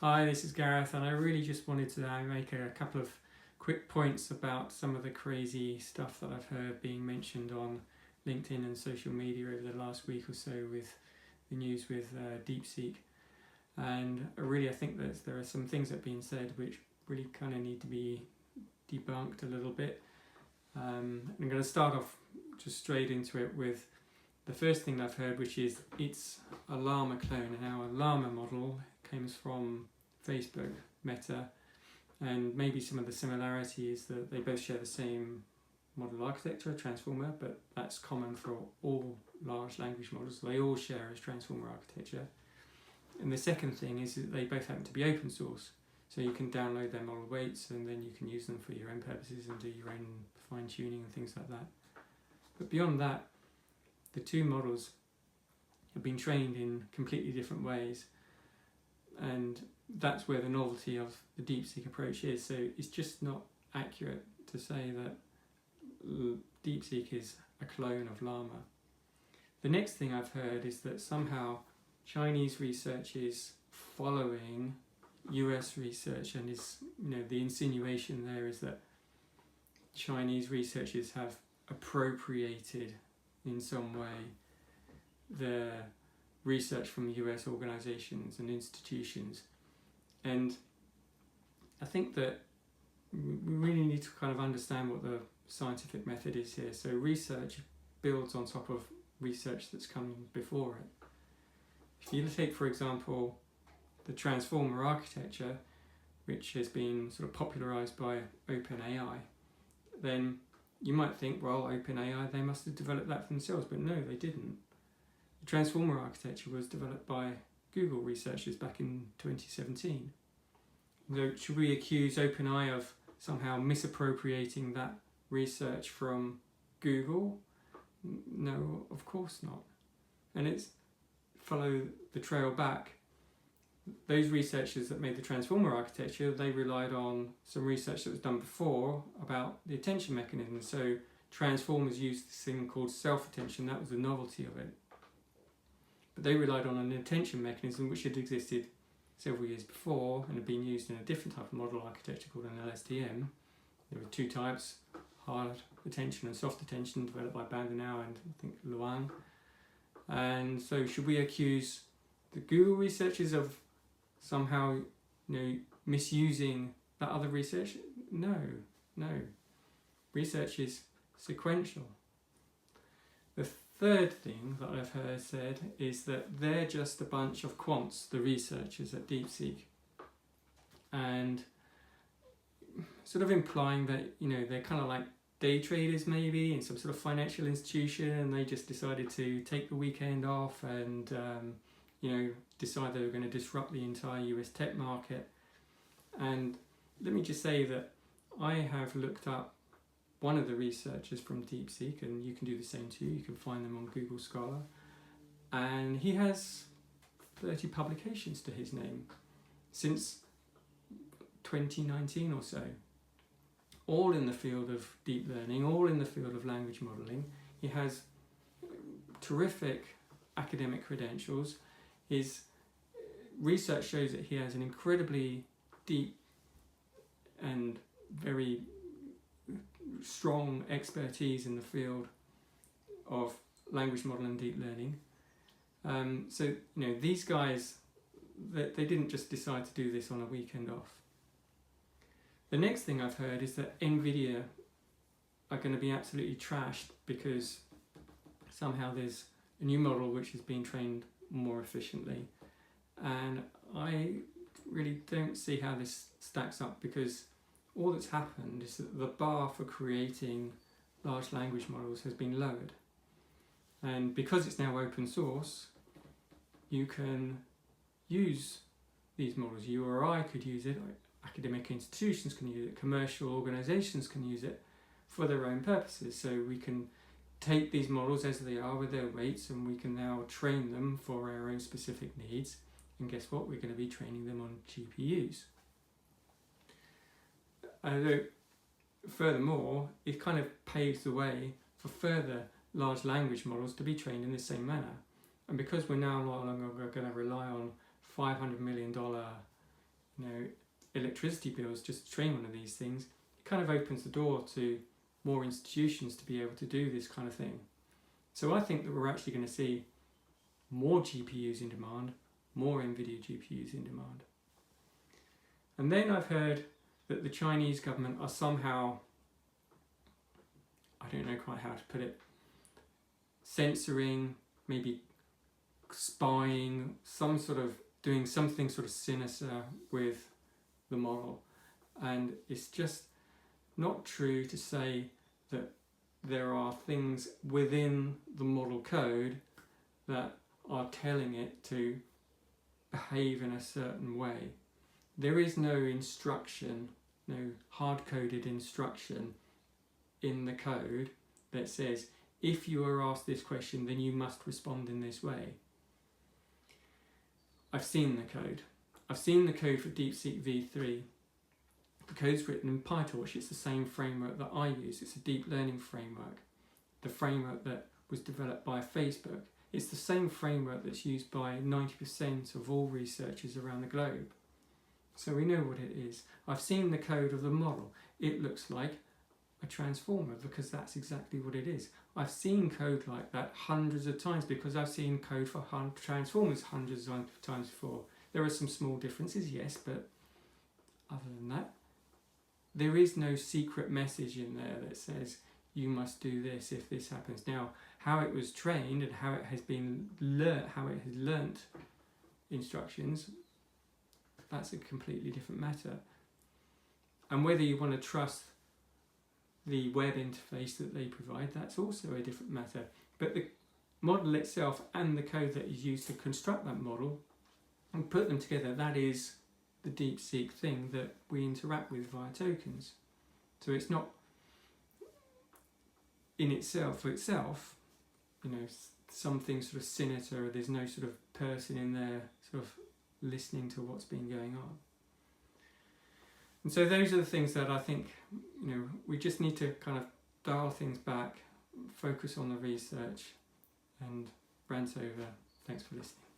Hi, this is Gareth, and I really just wanted to make a couple of quick points about some of the crazy stuff that I've heard being mentioned on LinkedIn and social media over the last week or so with the news with DeepSeek. And really, I think that there are some things that have been said which really kind of need to be debunked a little bit. I'm going to start off just straight into it with the first thing I've heard, which is it's a llama clone. Now, a llama model comes from Facebook, Meta, and maybe some of the similarity is that they both share the same model architecture, transformer, but that's common for all large language models. They all share a transformer architecture. And the second thing is that they both happen to be open source. So you can download their model weights and then you can use them for your own purposes and do your own fine tuning and things like that. But beyond that, the two models have been trained in completely different ways, and that's where the novelty of the DeepSeek approach is. So it's just not accurate to say that DeepSeek is a clone of Llama. The next thing I've heard is that somehow Chinese research is following US research, and the insinuation there is that Chinese researchers have appropriated in some way the research from US organizations and institutions. And I think that we really need to kind of understand what the scientific method is here. So research builds on top of research that's come before it. If you take, for example, the transformer architecture, which has been sort of popularized by OpenAI, then you might think, well, OpenAI, they must have developed that for themselves, but no, they didn't. The transformer architecture was developed by Google researchers back in 2017. So should we accuse OpenAI of somehow misappropriating that research from Google? No, of course not. And it's follow the trail back. Those researchers that made the transformer architecture, they relied on some research that was done before about the attention mechanism. So transformers used this thing called self-attention. That was the novelty of it. But they relied on an attention mechanism which had existed several years before and had been used in a different type of model architecture called an LSTM. There were two types, hard attention and soft attention, developed by Bandenau and I think Luang. And so should we accuse the Google researchers of somehow misusing that other research? No. Research is sequential. The third thing that I've heard said is that they're just a bunch of quants, the researchers at DeepSeek, and sort of implying that they're kind of like day traders maybe in some sort of financial institution, and they just decided to take the weekend off and decide they were going to disrupt the entire US tech market. And let me just say that I have looked up one of the researchers from DeepSeek, and you can do the same too. You can find them on Google Scholar, and he has 30 publications to his name since 2019 or so, all in the field of deep learning, all in the field of language modeling. He has terrific academic credentials. His research shows that he has an incredibly deep and very strong expertise in the field of language modeling and deep learning. So these guys, they didn't just decide to do this on a weekend off. The next thing I've heard is that NVIDIA are going to be absolutely trashed because somehow there's a new model which has been trained more efficiently. And I really don't see how this stacks up, because all that's happened is that the bar for creating large language models has been lowered. And because it's now open source, you can use these models. You or I could use it, academic institutions can use it, commercial organizations can use it for their own purposes. So we can take these models as they are with their weights, and we can now train them for our own specific needs. And guess what? We're going to be training them on GPUs. Furthermore, it kind of paves the way for further large language models to be trained in the same manner. And because we're now no longer going to rely on $500 million electricity bills just to train one of these things, it kind of opens the door to more institutions to be able to do this kind of thing. So I think that we're actually going to see more GPUs in demand, more NVIDIA GPUs in demand. And then I've heard that the Chinese government are somehow, I don't know quite how to put it, censoring, maybe spying, doing something sort of sinister with the model. And it's just not true to say that there are things within the model code that are telling it to behave in a certain way. There is no instruction, no hard-coded instruction in the code that says, if you are asked this question, then you must respond in this way. I've seen the code. I've seen the code for DeepSeek v3. The code's written in PyTorch. It's the same framework that I use. It's a deep learning framework. The framework that was developed by Facebook. It's the same framework that's used by 90% of all researchers around the globe. So we know what it is. I've seen the code of the model. It looks like a transformer because that's exactly what it is. I've seen code like that hundreds of times because I've seen code for transformers hundreds of times before. There are some small differences, yes, but other than that, there is no secret message in there that says you must do this if this happens. Now, how it was trained and how it has been learnt, how it has learnt instructions, that's a completely different matter. And whether you want to trust the web interface that they provide, that's also a different matter. But the model itself and the code that is used to construct that model and put them together, that is the DeepSeek thing that we interact with via tokens. So it's not in itself, for itself, something sort of sinister, there's no sort of person in there sort of listening to what's been going on. And so those are the things that I think, we just need to kind of dial things back, focus on the research, and rant over. Thanks for listening.